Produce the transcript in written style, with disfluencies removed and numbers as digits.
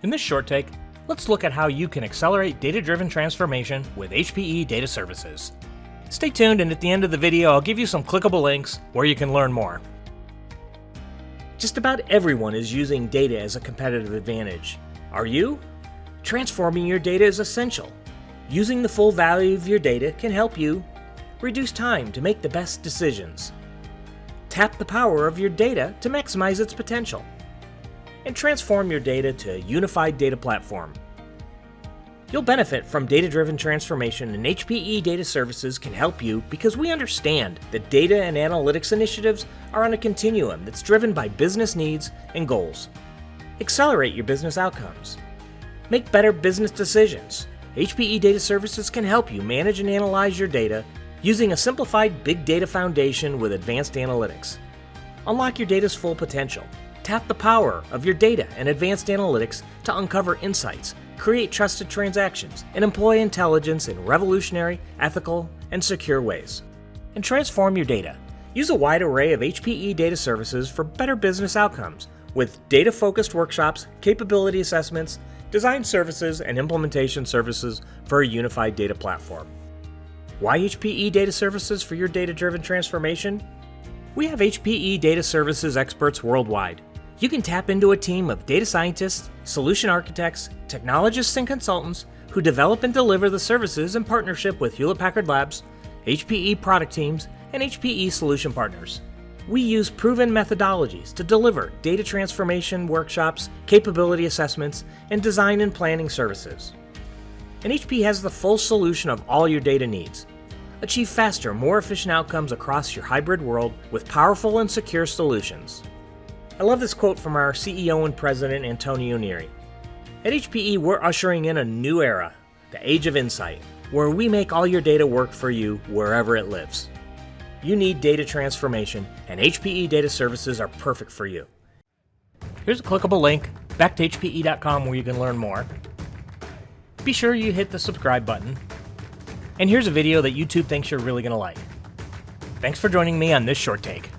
In this short take, let's look at how you can accelerate data-driven transformation with HPE Data Services. Stay tuned, and at the end of the video, I'll give you some clickable links where you can learn more. Just about everyone is using data as a competitive advantage. Are you? Transforming your data is essential. Using the full value of your data can help you reduce time to make the best decisions, tap the power of your data to maximize its potential, and transform your data to a unified data platform. You'll benefit from data-driven transformation, and HPE Data Services can help you because we understand that data and analytics initiatives are on a continuum that's driven by business needs and goals. Accelerate your business outcomes. Make better business decisions. HPE Data Services can help you manage and analyze your data using a simplified big data foundation with advanced analytics. Unlock your data's full potential. Tap the power of your data and advanced analytics to uncover insights, create trusted transactions, and employ intelligence in revolutionary, ethical, and secure ways. And transform your data. Use a wide array of HPE Data Services for better business outcomes with data-focused workshops, capability assessments, design services, and implementation services for a unified data platform. Why HPE Data Services for your data-driven transformation? We have HPE Data Services experts worldwide. You can tap into a team of data scientists, solution architects, technologists, and consultants who develop and deliver the services in partnership with Hewlett-Packard Labs, HPE product teams, and HPE solution partners. We use proven methodologies to deliver data transformation workshops, capability assessments, and design and planning services. And HPE has the full solution of all your data needs. Achieve faster, more efficient outcomes across your hybrid world with powerful and secure solutions. I love this quote from our CEO and President, Antonio Neri. At HPE, we're ushering in a new era, the age of insight, where we make all your data work for you wherever it lives. You need data transformation, and HPE Data Services are perfect for you. Here's a clickable link back to hpe.com where you can learn more. Be sure you hit the subscribe button. And here's a video that YouTube thinks you're really going to like. Thanks for joining me on this short take.